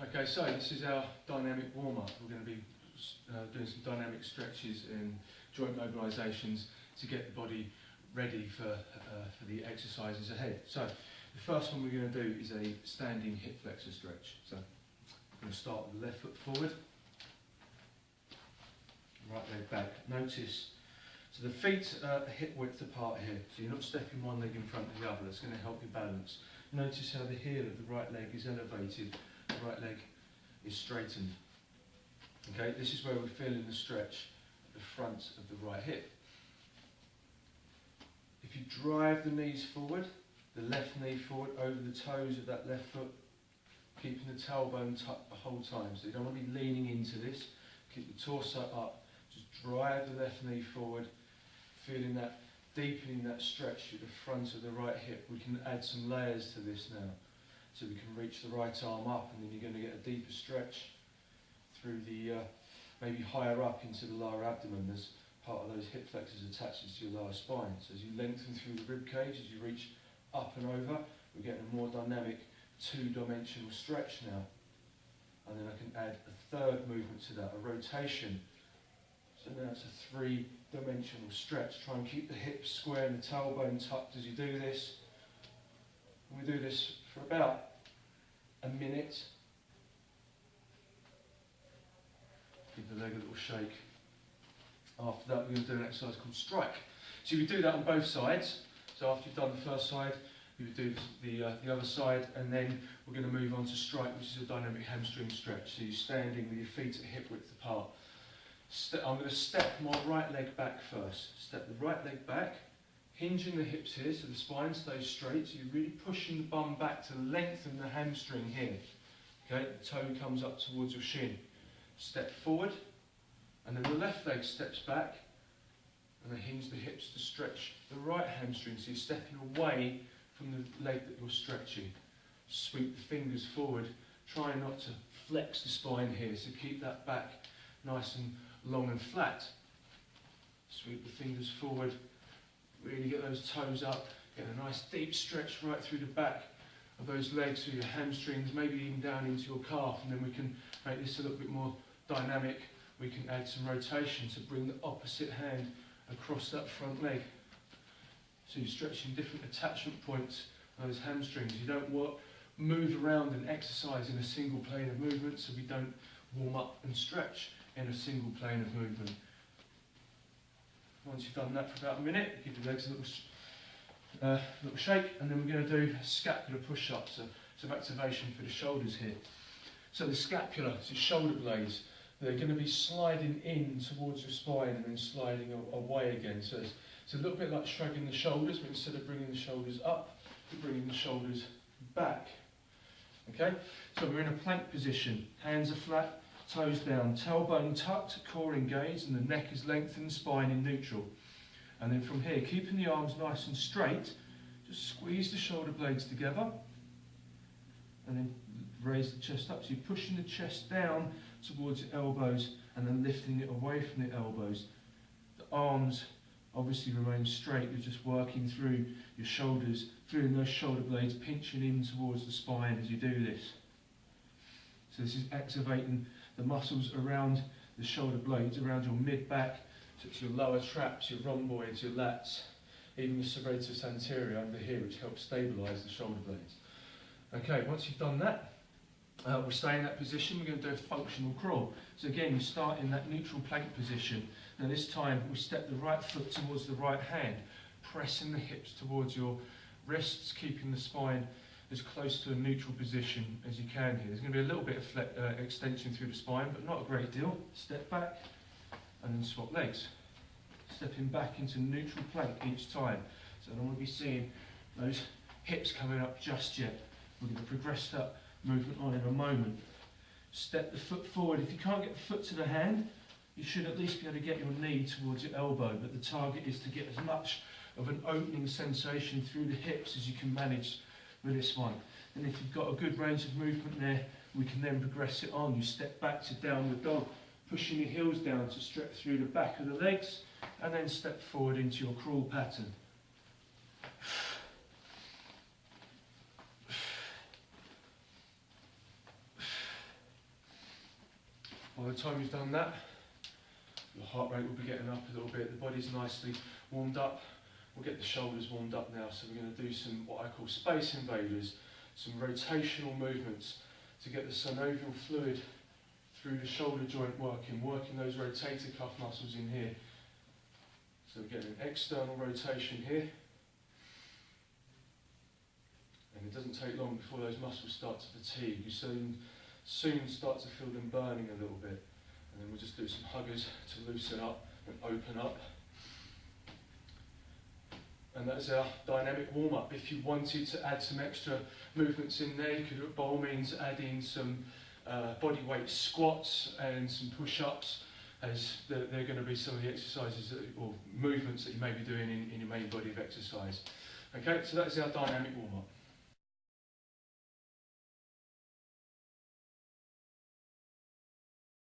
Okay, so this is our dynamic warm-up. We're going to be doing some dynamic stretches and joint mobilisations to get the body ready for the exercises ahead. So the first one we're going to do is a standing hip flexor stretch. So I'm going to start with the left foot forward, right leg back. Notice, so the feet are hip width apart here, so you're not stepping one leg in front of the other. That's going to help you balance. Notice how the heel of the right leg is elevated, the right leg is straightened. Okay, this is where we're feeling the stretch at the front of the right hip. If you drive the knees forward, the left knee forward over the toes of that left foot, keeping the tailbone tucked the whole time. So you don't want to be leaning into this. Keep the torso up. Just drive the left knee forward, feeling that, deepening that stretch at the front of the right hip. We can add some layers to this now. So we can reach the right arm up, and then you're going to get a deeper stretch through the, maybe higher up into the lower abdomen. As part of those hip flexors attaches to your lower spine. So as you lengthen through the rib cage, as you reach up and over, we're getting a more dynamic two-dimensional stretch now. And then I can add a third movement to that, a rotation. So now it's a three-dimensional stretch. Try and keep the hips square and the tailbone tucked as you do this. And we do this for about a minute. Give the leg a little shake. After that, we're going to do an exercise called strike. So we do that on both sides. So after you've done the first side, you would do the other side, and then we're going to move on to strike, which is a dynamic hamstring stretch. So you're standing with your feet at hip width apart. I'm going to step my right leg back first. Step the right leg back, hinging the hips here so the spine stays straight. So you're really pushing the bum back to lengthen the hamstring here. Okay, the toe comes up towards your shin. Step forward, and then the left leg steps back, and then hinge the hips to stretch the right hamstring. So you're stepping away from the leg that you're stretching. Sweep the fingers forward. Try not to flex the spine here, so keep that back nice and long and flat. Sweep the fingers forward. Really get those toes up. Get a nice deep stretch right through the back of those legs, through your hamstrings, maybe even down into your calf, and then we can make this a little bit more dynamic. We can add some rotation to bring the opposite hand across that front leg. So you're stretching different attachment points on those hamstrings. You don't move around and exercise in a single plane of movement, so we don't warm up and stretch in a single plane of movement. Once you've done that for about a minute, give the legs a little shake, and then we're going to do scapular push-ups, so some activation for the shoulders here. So the scapula, so shoulder blades, they're going to be sliding in towards your spine and then sliding away again. So it's a little bit like shrugging the shoulders, but instead of bringing the shoulders up, we're bringing the shoulders back. Okay? So we're in a plank position. Hands are flat, toes down, tailbone tucked, core engaged, and the neck is lengthened, spine in neutral. And then from here, keeping the arms nice and straight, just squeeze the shoulder blades together, and then raise the chest up. So you're pushing the chest down towards your elbows and then lifting it away from the elbows. The arms obviously remain straight. You're just working through your shoulders, feeling those shoulder blades pinching in towards the spine as you do this. So this is activating the muscles around the shoulder blades, around your mid-back, so it's your lower traps, your rhomboids, your lats, even the serratus anterior under here, which helps stabilise the shoulder blades. Okay, once you've done that, we'll stay in that position. We're going to do a functional crawl. So again, you start in that neutral plank position. Now this time, we step the right foot towards the right hand, pressing the hips towards your wrists, keeping the spine as close to a neutral position as you can here. There's going to be a little bit of extension through the spine, but not a great deal. Step back, and then swap legs. Stepping back into neutral plank each time. So I don't want to be seeing those hips coming up just yet. We're going to progress that movement on in a moment. Step the foot forward. If you can't get the foot to the hand, you should at least be able to get your knee towards your elbow, but the target is to get as much of an opening sensation through the hips as you can manage with this one. And if you've got a good range of movement there, we can then progress it on. You step back to downward dog, pushing your heels down to stretch through the back of the legs, and then step forward into your crawl pattern. By the time you've done that, your heart rate will be getting up a little bit, the body's nicely warmed up. We'll get the shoulders warmed up now, so we're going to do some what I call space invaders, some rotational movements to get the synovial fluid through the shoulder joint working those rotator cuff muscles in here. So we're getting an external rotation here. And it doesn't take long before those muscles start to fatigue. You soon start to feel them burning a little bit. And then we'll just do some huggers to loosen up and open up. And that's our dynamic warm-up. If you wanted to add some extra movements in there, you could by all means add in some body weight squats and some push-ups, as they're going to be some of the exercises or movements that you may be doing in your main body of exercise. Okay, so that's our dynamic warm-up.